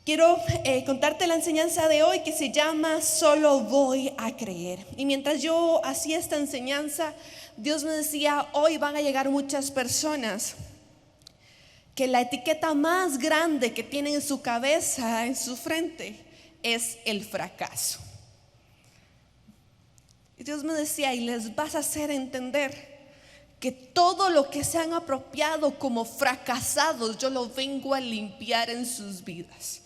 Quiero contarte la enseñanza de hoy que se llama Solo voy a creer. Y mientras yo hacía esta enseñanza, Dios me decía, hoy van a llegar muchas personas que la etiqueta más grande que tienen en su cabeza, en su frente, es el fracaso. Y Dios me decía, y les vas a hacer entender que todo lo que se han apropiado como fracasados, yo lo vengo a limpiar en sus vidas.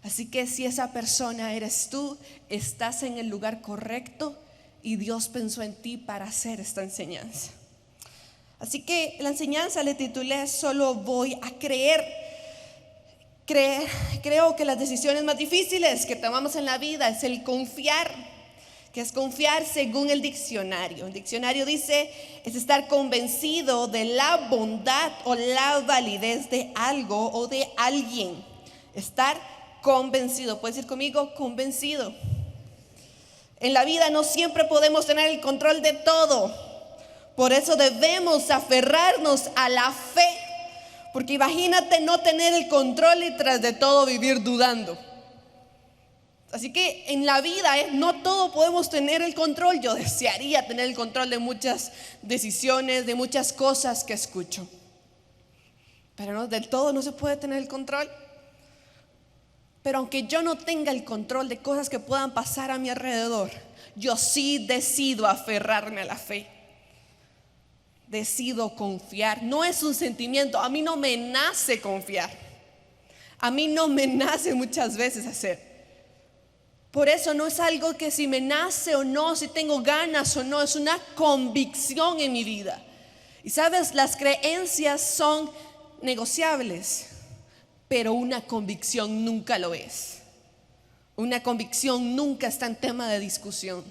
Así que si esa persona eres tú, estás en el lugar correcto y Dios pensó en ti para hacer esta enseñanza. Así que la enseñanza le titulé Solo voy a creer. Creo que las decisiones más difíciles que tomamos en la vida es el confiar, que es confiar según el diccionario. El diccionario dice, es estar convencido de la bondad o la validez de algo o de alguien. Estar convencido, puedes decir conmigo, convencido. En la vida no siempre podemos tener el control de todo. Por eso debemos aferrarnos a la fe. Porque imagínate no tener el control y tras de todo vivir dudando. Así que en la vida no todo podemos tener el control. Yo desearía tener el control de muchas decisiones, de muchas cosas que escucho. Pero no, del todo no se puede tener el control. Pero aunque yo no tenga el control de cosas que puedan pasar a mi alrededor, yo sí decido aferrarme a la fe. Decido confiar. No es un sentimiento. A mí no me nace confiar. A mí no me nace muchas veces hacer. Por eso no es algo que si me nace o no, si tengo ganas o no, es una convicción en mi vida. Y sabes, las creencias son negociables, pero una convicción nunca lo es. Una convicción nunca está en tema de discusión.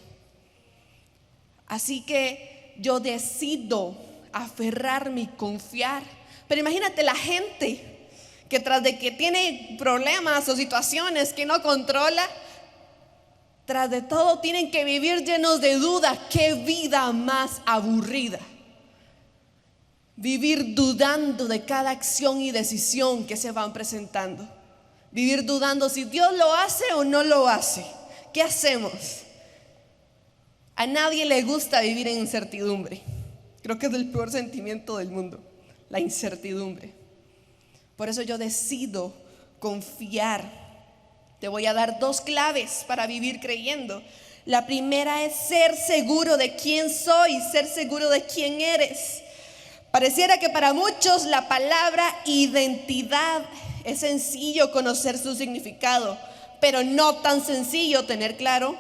Así que yo decido aferrarme y confiar. Pero imagínate la gente que tras de que tiene problemas o situaciones que no controla, tras de todo tienen que vivir llenos de duda. ¡Qué vida más aburrida! Vivir dudando de cada acción y decisión que se van presentando. Vivir dudando si Dios lo hace o no lo hace. ¿Qué hacemos? A nadie le gusta vivir en incertidumbre. Creo que es el peor sentimiento del mundo, la incertidumbre. Por eso yo decido confiar. Te voy a dar 2 claves para vivir creyendo. La primera es ser seguro de quién soy, ser seguro de quién eres. Pareciera que para muchos la palabra identidad es sencillo conocer su significado, pero no tan sencillo tener claro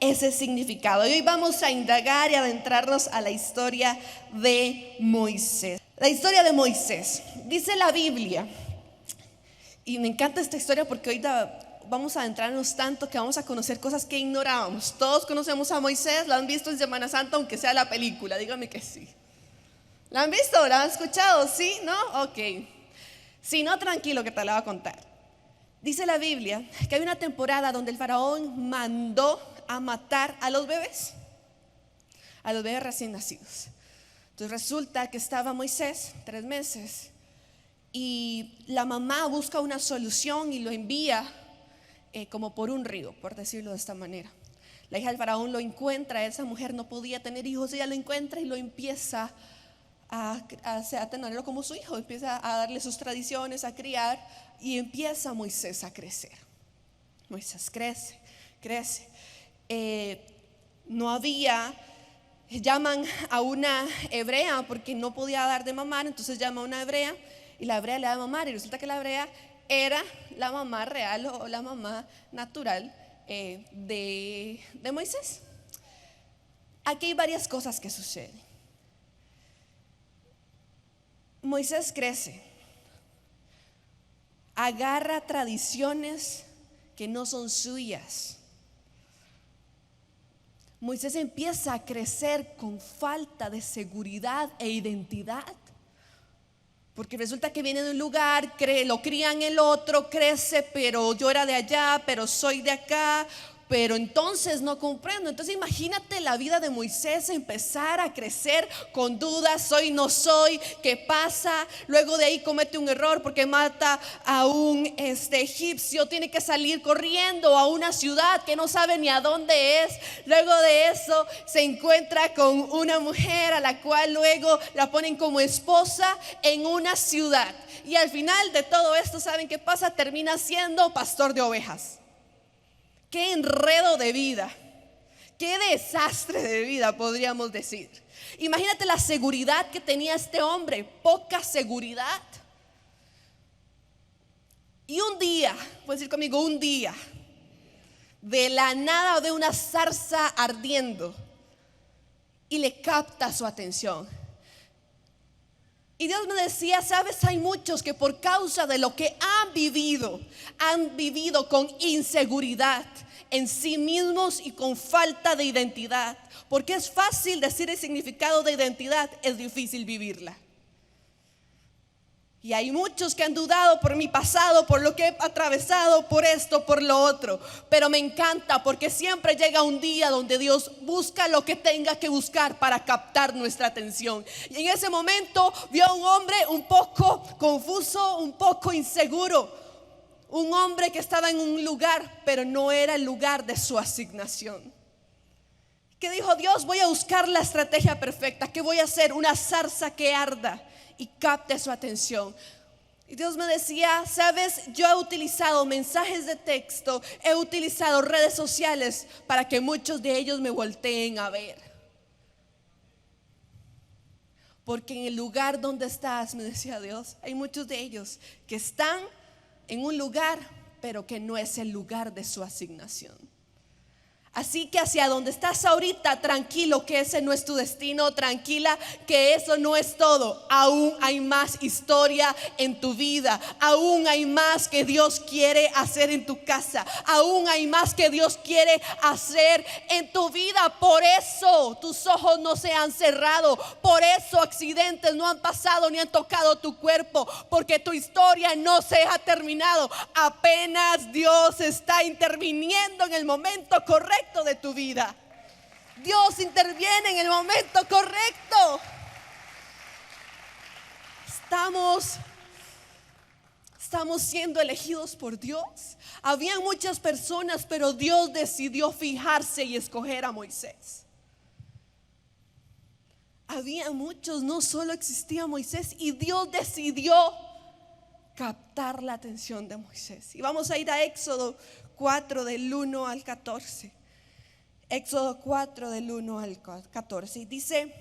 ese significado. Y hoy vamos a indagar y adentrarnos a la historia de Moisés. La historia de Moisés, dice la Biblia, y me encanta esta historia porque ahorita vamos a adentrarnos tanto que vamos a conocer cosas que ignorábamos. Todos conocemos a Moisés, lo han visto en Semana Santa, aunque sea la película, dígame que sí. ¿La han visto? ¿La han escuchado? ¿Sí? ¿No? Ok. Si no, tranquilo que te la voy a contar. Dice la Biblia que hay una temporada donde el faraón mandó a matar a los bebés recién nacidos. Entonces resulta que estaba Moisés 3 meses y la mamá busca una solución y lo envía como por un río, por decirlo de esta manera. La hija del faraón lo encuentra, esa mujer no podía tener hijos, ella lo encuentra y lo empieza a tenerlo como su hijo, empieza a darle sus tradiciones, a criar, y empieza Moisés a crecer. Moisés crece. Llaman a una hebrea porque no podía dar de mamar, entonces llama a una hebrea y la hebrea le da de mamar y resulta que la hebrea era la mamá real o la mamá natural de Moisés. Aquí hay varias cosas que suceden. Moisés crece, agarra tradiciones que no son suyas. Moisés empieza a crecer con falta de seguridad e identidad, porque resulta que viene de un lugar, lo cría en el otro, crece, pero yo era de allá, pero soy de acá, pero entonces no comprendo. Entonces imagínate la vida de Moisés empezar a crecer con dudas, soy, no soy, ¿qué pasa? Luego de ahí comete un error porque mata a un egipcio, tiene que salir corriendo a una ciudad que no sabe ni a dónde es. Luego de eso se encuentra con una mujer a la cual luego la ponen como esposa en una ciudad. Y al final de todo esto, ¿saben qué pasa? Termina siendo pastor de ovejas. Qué enredo de vida, qué desastre de vida podríamos decir. Imagínate la seguridad que tenía este hombre, poca seguridad. Y un día, puedes decir conmigo, un día, de la nada ve una zarza ardiendo y le capta su atención. Y Dios me decía, sabes, hay muchos que por causa de lo que han vivido con inseguridad en sí mismos y con falta de identidad. Porque es fácil decir el significado de identidad, es difícil vivirla. Y hay muchos que han dudado por mi pasado, por lo que he atravesado, por esto, por lo otro. Pero me encanta porque siempre llega un día donde Dios busca lo que tenga que buscar para captar nuestra atención. Y en ese momento vio a un hombre un poco confuso, un poco inseguro. Un hombre que estaba en un lugar, pero no era el lugar de su asignación. Que dijo, Dios, voy a buscar la estrategia perfecta. ¿Qué voy a hacer? Una zarza que arda y capte su atención. Y Dios me decía, sabes, yo he utilizado mensajes de texto, he utilizado redes sociales para que muchos de ellos me volteen a ver. Porque en el lugar donde estás, me decía Dios, hay muchos de ellos que están en un lugar, pero que no es el lugar de su asignación. Así que hacia donde estás ahorita, tranquilo que ese no es tu destino, tranquila que eso no es todo. Aún hay más historia en tu vida, aún hay más que Dios quiere hacer en tu casa, aún hay más que Dios quiere hacer en tu vida. Por eso tus ojos no se han cerrado, por eso accidentes no han pasado ni han tocado tu cuerpo, porque tu historia no se ha terminado. Apenas Dios está interviniendo en el momento correcto de tu vida. Dios interviene en el momento correcto. Estamos siendo elegidos por Dios. Había muchas personas, pero Dios decidió fijarse y escoger a Moisés. Había muchos, no solo existía Moisés, y Dios decidió captar la atención de Moisés. Y vamos a ir a Éxodo 4 del 1 al 14. Éxodo 4 del 1 al 14. Y dice,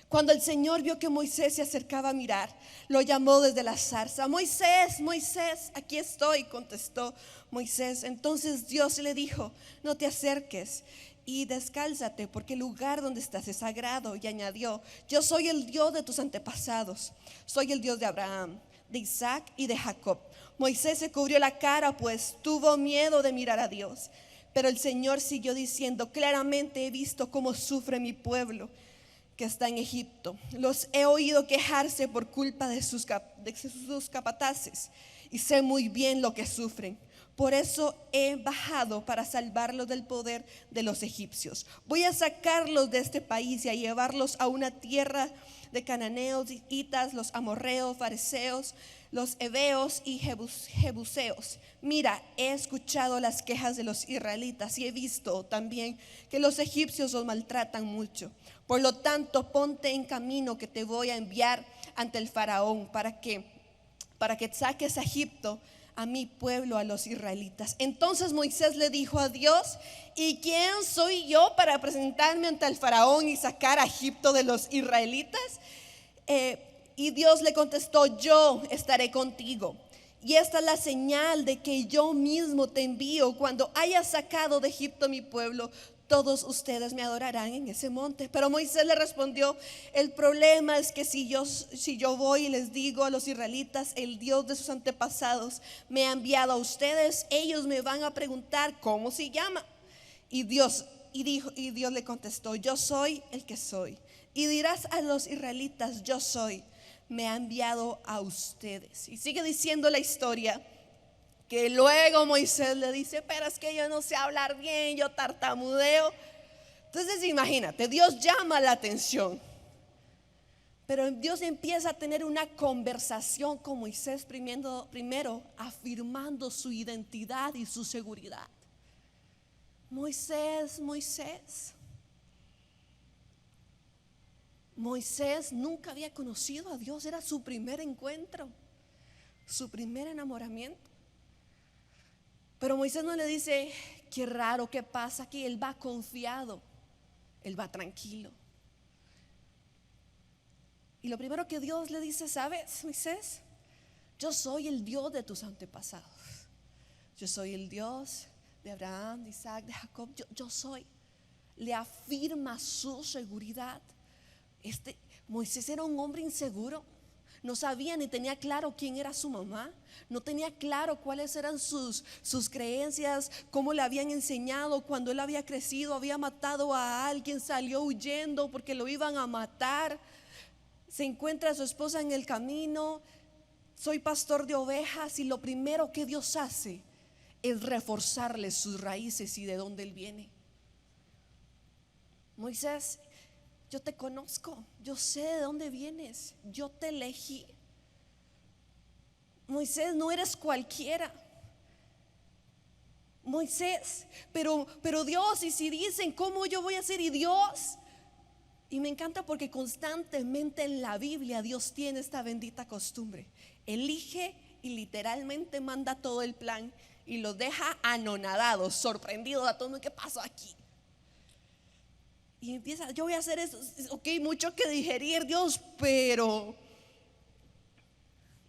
cuando el Señor vio que Moisés se acercaba a mirar, lo llamó desde la zarza. Moisés, Moisés, aquí estoy, contestó Moisés. Entonces Dios le dijo, no te acerques y descálzate, porque el lugar donde estás es sagrado. Y añadió, yo soy el Dios de tus antepasados, soy el Dios de Abraham, de Isaac y de Jacob. Moisés se cubrió la cara, pues tuvo miedo de mirar a Dios. Pero el Señor siguió diciendo, claramente he visto cómo sufre mi pueblo que está en Egipto. Los he oído quejarse por culpa de sus capataces y sé muy bien lo que sufren. Por eso he bajado para salvarlos del poder de los egipcios. Voy a sacarlos de este país y a llevarlos a una tierra de cananeos, hitas, los amorreos, fariseos, los heveos y jebuseos. Mira, he escuchado las quejas de los israelitas y he visto también que los egipcios los maltratan mucho. Por lo tanto, ponte en camino, que te voy a enviar ante el faraón para que saques a Egipto, a mi pueblo, a los israelitas. Entonces Moisés le dijo a Dios, ¿y quién soy yo para presentarme ante el faraón y sacar a Egipto de los israelitas? Y Dios le contestó, yo estaré contigo. Y esta es la señal de que yo mismo te envío. Cuando hayas sacado de Egipto a mi pueblo, todos ustedes me adorarán en ese monte. Pero Moisés le respondió, el problema es que si yo voy y les digo a los israelitas, el Dios de sus antepasados me ha enviado a ustedes, ellos me van a preguntar cómo se llama. Y Dios le contestó, yo soy el que soy. Y dirás a los israelitas, yo soy, me ha enviado a ustedes. Y sigue diciendo la historia que luego Moisés le dice, pero es que yo no sé hablar bien, yo tartamudeo. Entonces imagínate, Dios llama la atención, pero Dios empieza a tener una conversación con Moisés primero afirmando su identidad y su seguridad. Moisés nunca había conocido a Dios, era su primer encuentro, su primer enamoramiento. Pero Moisés no le dice, qué raro, qué pasa aquí. Él va confiado, él va tranquilo. Y lo primero que Dios le dice, ¿sabes, Moisés? Yo soy el Dios de tus antepasados. Yo soy el Dios de Abraham, de Isaac, de Jacob. Yo soy. Le afirma su seguridad. Moisés era un hombre inseguro. No sabía ni tenía claro quién era su mamá. No tenía claro cuáles eran sus creencias, cómo le habían enseñado. Cuando él había crecido, había matado a alguien, salió huyendo porque lo iban a matar. Se encuentra a su esposa en el camino. Soy pastor de ovejas, y lo primero que Dios hace es reforzarle sus raíces y de dónde él viene. Moisés, yo te conozco, yo sé de dónde vienes, yo te elegí. Moisés, no eres cualquiera. Moisés, pero Dios, y si dicen, ¿cómo yo voy a ser? Y Dios, y me encanta porque constantemente en la Biblia Dios tiene esta bendita costumbre: elige y literalmente manda todo el plan y los deja anonadados, sorprendidos a todo el mundo. ¿Qué pasó aquí? Y empieza, yo voy a hacer eso. Ok, mucho que digerir, Dios, pero...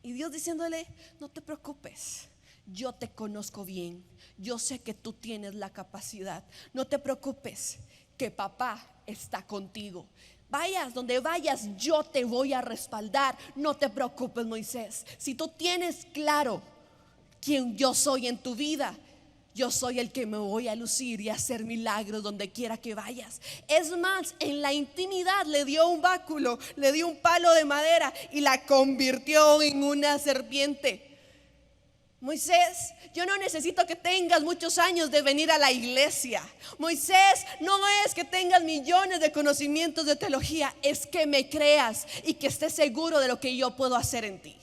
Y Dios diciéndole, no te preocupes, yo te conozco bien, yo sé que tú tienes la capacidad. No te preocupes, que papá está contigo. Vayas donde vayas, yo te voy a respaldar. No te preocupes, Moisés. Si tú tienes claro quién yo soy en tu vida, yo soy el que me voy a lucir y hacer milagros donde quiera que vayas. Es más, en la intimidad le dio un báculo, le dio un palo de madera y la convirtió en una serpiente. Moisés, yo no necesito que tengas muchos años de venir a la iglesia. Moisés, no es que tengas millones de conocimientos de teología, es que me creas y que estés seguro de lo que yo puedo hacer en ti.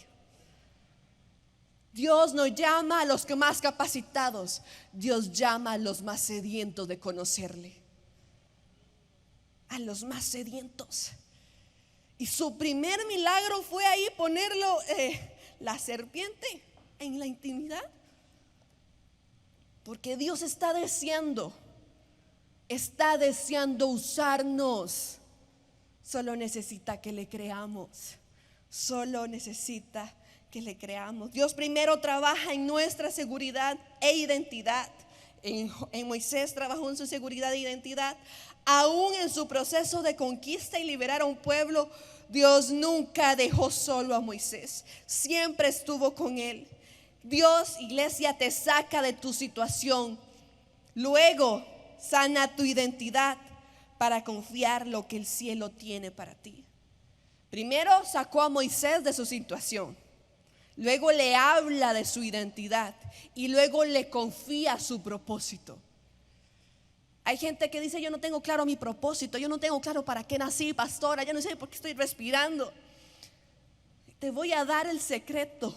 Dios no llama a los que más capacitados, Dios llama a los más sedientos de conocerle, a los más sedientos. Y su primer milagro fue ahí ponerlo, la serpiente, en la intimidad. Porque Dios está deseando usarnos. Solo necesita que le creamos. Solo necesita que le creamos. Dios primero trabaja en nuestra seguridad e identidad. En Moisés trabajó en su seguridad e identidad. Aún en su proceso de conquista y liberar a un pueblo, Dios nunca dejó solo a Moisés. Siempre estuvo con él. Dios, iglesia, te saca de tu situación. Luego sana tu identidad para confiar lo que el cielo tiene para ti. Primero sacó a Moisés de su situación. Luego le habla de su identidad y luego le confía su propósito. Hay gente que dice, yo no tengo claro mi propósito, yo no tengo claro para qué nací, pastora, yo no sé por qué estoy respirando. Te voy a dar el secreto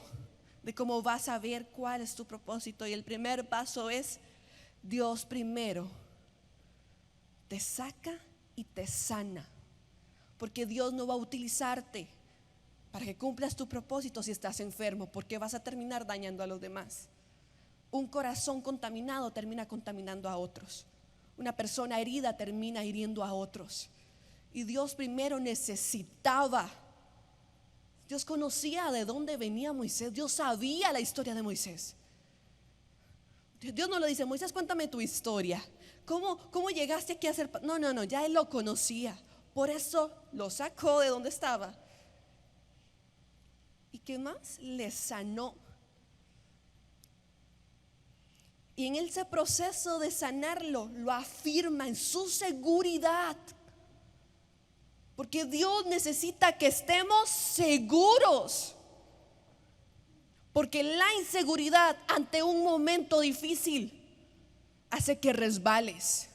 de cómo vas a ver cuál es tu propósito. Y el primer paso es, Dios primero te saca y te sana. Porque Dios no va a utilizarte para que cumplas tu propósito si estás enfermo, porque vas a terminar dañando a los demás. Un corazón contaminado termina contaminando a otros. Una persona herida termina hiriendo a otros. Y Dios primero necesitaba, Dios conocía de dónde venía Moisés. Dios sabía la historia de Moisés. Dios no le dice, Moisés, cuéntame tu historia. ¿Cómo llegaste aquí a ser? No, ya él lo conocía. Por eso lo sacó de donde estaba. ¿Y qué más? Le sanó. Y en ese proceso de sanarlo, lo afirma en su seguridad. Porque Dios necesita que estemos seguros. Porque la inseguridad ante un momento difícil hace que resbales.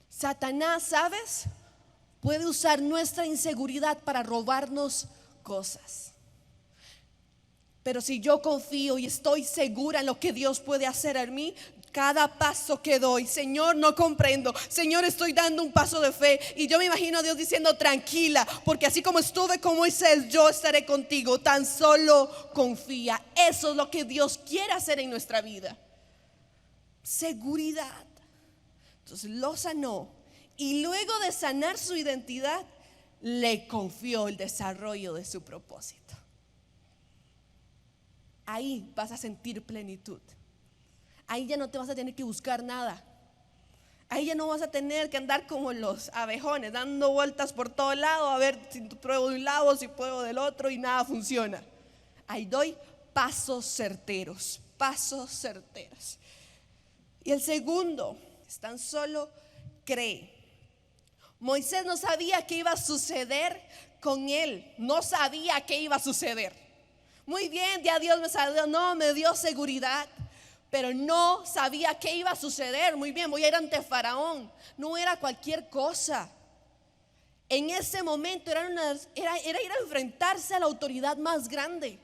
Satanás, ¿sabes?, puede usar nuestra inseguridad para robarnos cosas. Pero si yo confío y estoy segura en lo que Dios puede hacer en mí, cada paso que doy, Señor, no comprendo, Señor, estoy dando un paso de fe. Y yo me imagino a Dios diciendo: tranquila, porque así como estuve con Moisés, yo estaré contigo. Tan solo confía. Eso es lo que Dios quiere hacer en nuestra vida. Seguridad. Entonces lo sanó, y luego de sanar su identidad, le confió el desarrollo de su propósito. Ahí vas a sentir plenitud. Ahí ya no te vas a tener que buscar nada. Ahí ya no vas a tener que andar como los abejones, dando vueltas por todo lado, a ver si pruebo de un lado, si pruebo del otro, y nada funciona. Ahí doy pasos certeros, pasos certeros. Y el segundo, tan solo cree. Moisés no sabía qué iba a suceder con él. No sabía qué iba a suceder. Muy bien, ya Dios me salvó, no, me dio seguridad, pero no sabía qué iba a suceder. Muy bien, voy a ir ante Faraón. No era cualquier cosa. En ese momento era ir a enfrentarse a la autoridad más grande.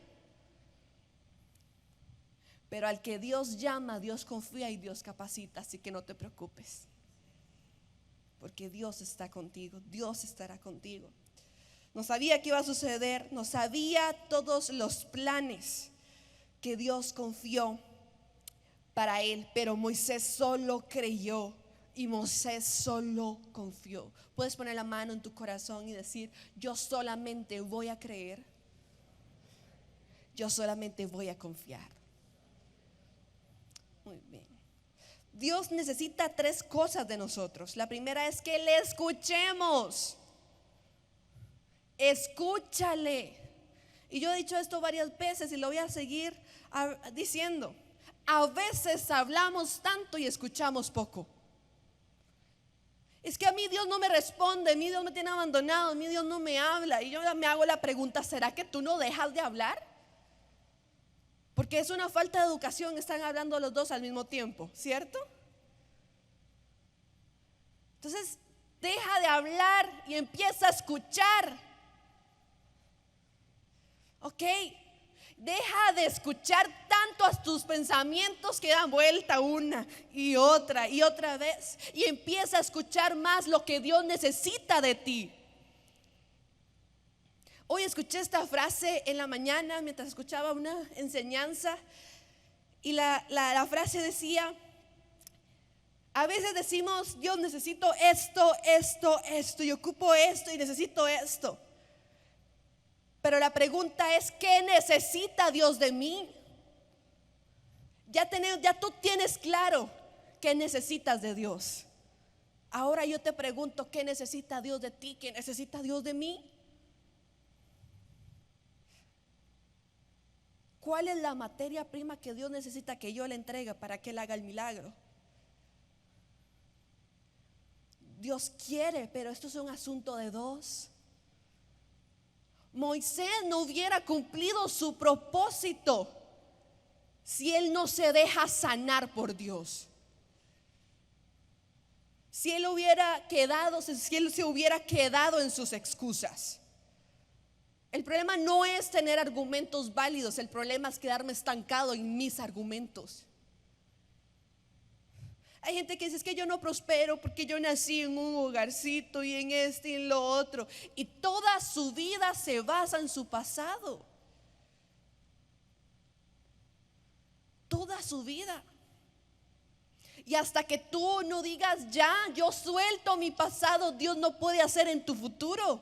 Pero al que Dios llama, Dios confía y Dios capacita. Así que no te preocupes, porque Dios está contigo. Dios estará contigo. No sabía qué iba a suceder, no sabía todos los planes que Dios confió para él, pero Moisés solo creyó y Moisés solo confió. Puedes poner la mano en tu corazón y decir: yo solamente voy a creer, yo solamente voy a confiar. Muy bien. Dios necesita tres cosas de nosotros. La primera es que le escuchemos. Escúchale. Y yo he dicho esto varias veces y lo voy a seguir diciendo. A veces hablamos tanto y escuchamos poco. Es que a mí Dios no me responde, a mí Dios me tiene abandonado, a mí Dios no me habla. Y yo me hago la pregunta: ¿será que tú no dejas de hablar? Porque es una falta de educación, están hablando los dos al mismo tiempo, ¿cierto? Entonces, deja de hablar y empieza a escuchar. Ok, deja de escuchar tanto a tus pensamientos que dan vuelta una y otra vez, y empieza a escuchar más lo que Dios necesita de ti. Hoy escuché esta frase en la mañana mientras escuchaba una enseñanza, y la frase decía: a veces decimos: Dios, necesito esto, y ocupo esto, y necesito esto. Pero la pregunta es: ¿qué necesita Dios de mí? Ya tú tienes claro qué necesitas de Dios. Ahora yo te pregunto: ¿qué necesita Dios de ti? ¿Qué necesita Dios de mí? ¿Cuál es la materia prima que Dios necesita que yo le entregue para que Él haga el milagro? Dios quiere, pero esto es un asunto de dos. Moisés no hubiera cumplido su propósito si él no se deja sanar por Dios. Si él se hubiera quedado en sus excusas. El problema no es tener argumentos válidos, el problema es quedarme estancado en mis argumentos. Hay gente que dice: es que yo no prospero porque yo nací en un hogarcito y en este y en lo otro, y toda su vida se basa en su pasado. Toda su vida. Y hasta que tú no digas: ya, yo suelto mi pasado, Dios no puede hacer en tu futuro.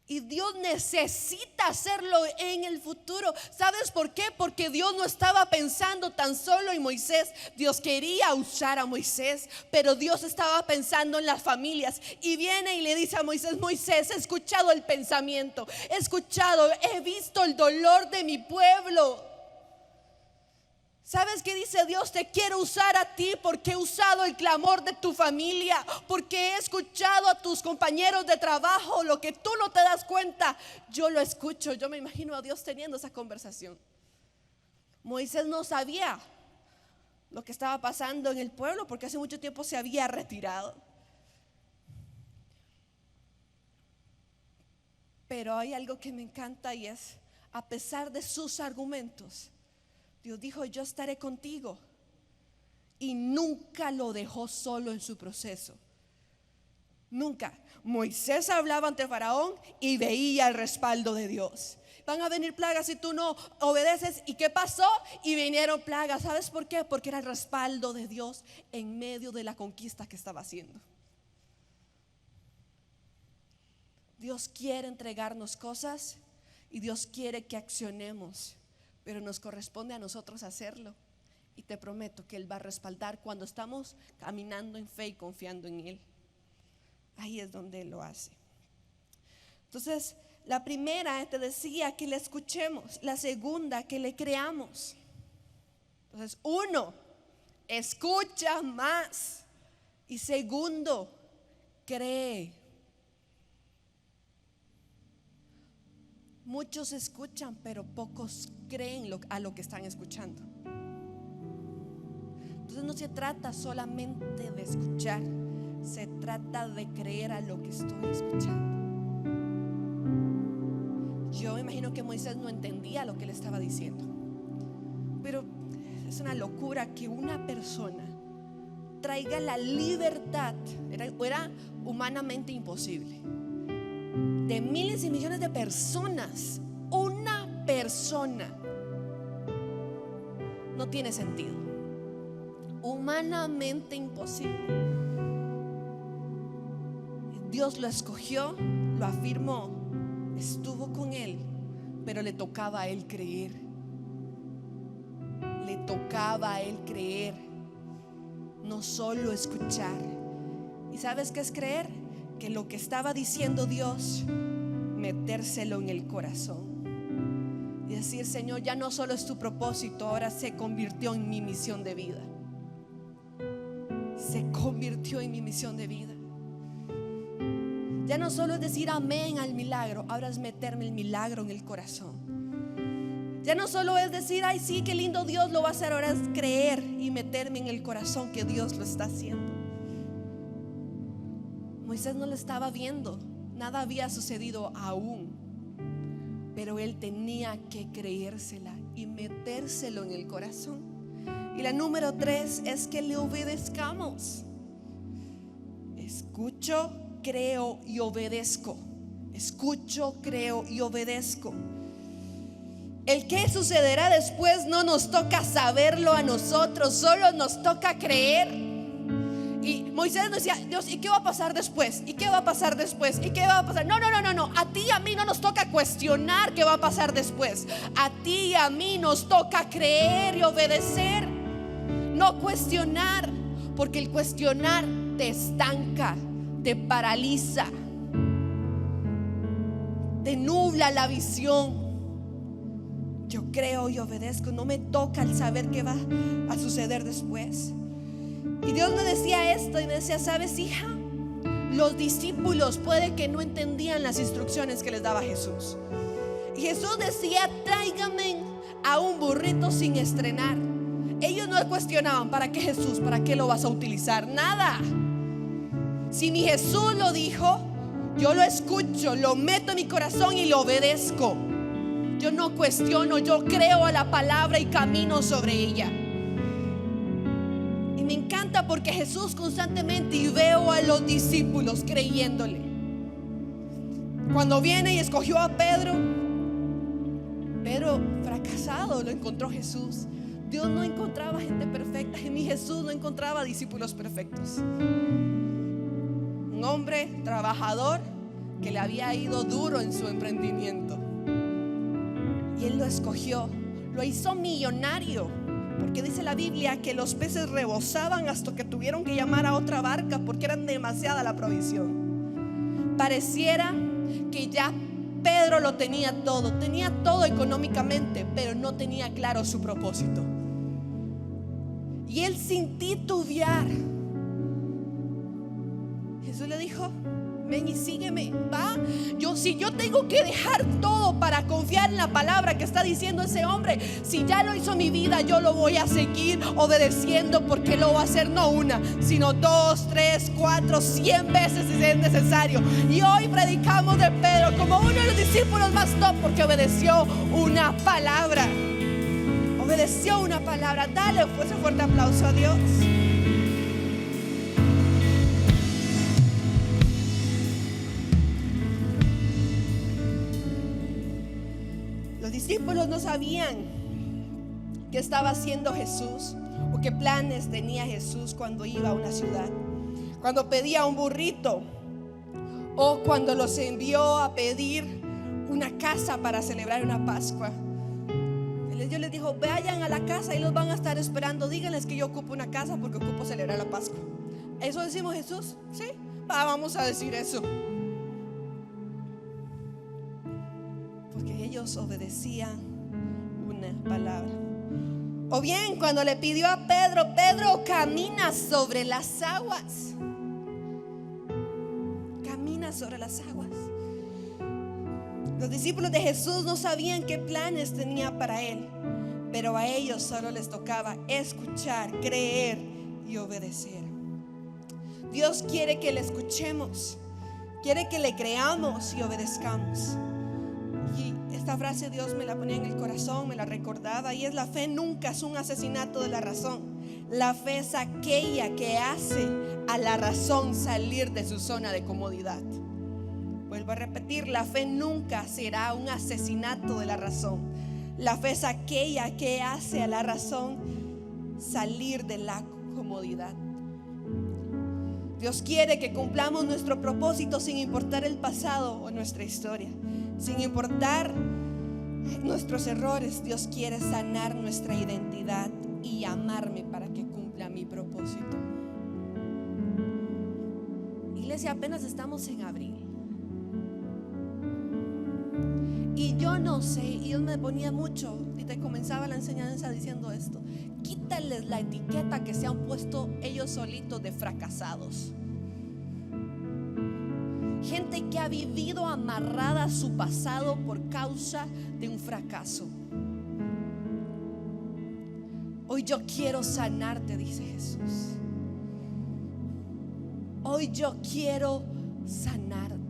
Y Dios necesita hacerlo en el futuro. ¿Sabes por qué? Porque Dios no estaba pensando tan solo en Moisés. Dios quería usar a Moisés, pero Dios estaba pensando en las familias. Y viene y le dice a Moisés: Moisés, he escuchado el pensamiento, he visto el dolor de mi pueblo. ¿Sabes qué dice Dios? Te quiero usar a ti porque he usado el clamor de tu familia, porque he escuchado a tus compañeros de trabajo, lo que tú no te das cuenta, yo lo escucho. Yo me imagino a Dios teniendo esa conversación. Moisés no sabía lo que estaba pasando en el pueblo porque hace mucho tiempo se había retirado. Pero hay algo que me encanta y es, a pesar de sus argumentos, Dios dijo: yo estaré contigo. Y nunca lo dejó solo en su proceso. Nunca. Moisés hablaba ante Faraón y veía el respaldo de Dios. Van a venir plagas si tú no obedeces. ¿Y qué pasó? Y vinieron plagas. ¿Sabes por qué? Porque era el respaldo de Dios en medio de la conquista que estaba haciendo. Dios quiere entregarnos cosas y Dios quiere que accionemos, pero nos corresponde a nosotros hacerlo. Y te prometo que Él va a respaldar cuando estamos caminando en fe y confiando en Él. Ahí es donde Él lo hace. Entonces, la primera te decía que le escuchemos, la segunda que le creamos. Entonces, uno, escucha más. Y segundo, cree. Muchos escuchan, pero pocos creen a lo que están escuchando. Entonces no se trata solamente de escuchar, se trata de creer a lo que estoy escuchando. Yo me imagino que Moisés no entendía lo que le estaba diciendo, pero es una locura que una persona traiga la libertad. Era humanamente imposible. De miles y millones de personas, una persona, no tiene sentido. Humanamente imposible. Dios lo escogió, lo afirmó, estuvo con él, pero le tocaba a él creer. Le tocaba a él creer, no solo escuchar. ¿Y sabes qué es creer? Que lo que estaba diciendo Dios, metérselo en el corazón y decir: Señor, ya no solo es tu propósito, ahora se convirtió en mi misión de vida. Se convirtió en mi misión de vida. Ya no solo es decir amén al milagro, ahora es meterme el milagro en el corazón. Ya no solo es decir: ay, sí, qué lindo Dios lo va a hacer, ahora es creer y meterme en el corazón que Dios lo está haciendo. Moisés no lo estaba viendo, nada había sucedido aún, pero él tenía que creérsela y metérselo en el corazón. Y la número 3 es que le obedezcamos. Escucho, creo y obedezco. Escucho, creo y obedezco. El qué sucederá después no nos toca saberlo a nosotros, solo nos toca creer. Y Moisés decía: Dios, ¿y qué va a pasar después? ¿Y qué va a pasar después? ¿Y qué va a pasar? No, a ti y a mí no nos toca cuestionar qué va a pasar después. A ti y a mí nos toca creer y obedecer, no cuestionar, porque el cuestionar te estanca, te paraliza, te nubla la visión. Yo creo y obedezco, no me toca el saber qué va a suceder después. Y Dios me decía esto y me decía: ¿sabes, hija? Los discípulos puede que no entendían las instrucciones que les daba Jesús. Y Jesús decía: tráigame a un burrito sin estrenar. Ellos no cuestionaban: ¿para qué, Jesús? ¿Para qué lo vas a utilizar? Nada. Si mi Jesús lo dijo, yo lo escucho, lo meto en mi corazón y lo obedezco. Yo no cuestiono, yo creo a la palabra y camino sobre ella. Me encanta porque Jesús constantemente, y veo a los discípulos creyéndole. Cuando viene y escogió a Pedro fracasado lo encontró Jesús. Dios no encontraba gente perfecta, en mi Jesús no encontraba discípulos perfectos. Un hombre trabajador que le había ido duro en su emprendimiento, y él lo escogió, lo hizo millonario. Porque dice la Biblia que los peces rebosaban hasta que tuvieron que llamar a otra barca porque eran demasiada la provisión. Pareciera que ya Pedro lo tenía todo económicamente, pero no tenía claro su propósito. Y él, sin titubear, Jesús le dijo: ven y sígueme. Va. Si yo tengo que dejar todo para confiar en la palabra que está diciendo ese hombre, si ya lo hizo mi vida, yo lo voy a seguir obedeciendo, porque lo va a hacer no una, sino 2, 3, 4, 100 veces si es necesario. Y hoy predicamos de Pedro como uno de los discípulos más top, porque obedeció una palabra. Obedeció una palabra. Dale ese fuerte aplauso a Dios. Los discípulos no sabían qué estaba haciendo Jesús o qué planes tenía Jesús cuando iba a una ciudad, cuando pedía un burrito, o cuando los envió a pedir una casa para celebrar una Pascua. Dios les dijo: vayan a la casa y los van a estar esperando. Díganles que yo ocupo una casa porque ocupo celebrar la Pascua. ¿Eso decimos Jesús? Sí, vamos a decir eso. Porque ellos obedecían una palabra. O bien, cuando le pidió a Pedro: Pedro, camina sobre las aguas. Camina sobre las aguas. Los discípulos de Jesús no sabían qué planes tenía para él, pero a ellos solo les tocaba escuchar, creer y obedecer. Dios quiere que le escuchemos, quiere que le creamos y obedezcamos. Y esta frase Dios me la ponía en el corazón, me la recordaba, y es: la fe nunca es un asesinato de la razón. La fe es aquella que hace a la razón salir de su zona de comodidad. Vuelvo a repetir: la fe nunca será un asesinato de la razón. La fe es aquella que hace a la razón salir de la comodidad. Dios quiere que cumplamos nuestro propósito sin importar el pasado o nuestra historia, sin importar nuestros errores. Dios quiere sanar nuestra identidad y llamarme para que cumpla mi propósito. Iglesia, apenas estamos en abril. Y yo no sé, y Dios me ponía mucho, y te comenzaba la enseñanza diciendo esto: quítales la etiqueta que se han puesto ellos solitos de fracasados. Gente que ha vivido amarrada a su pasado por causa de un fracaso. Hoy yo quiero sanarte, dice Jesús. Hoy yo quiero sanarte.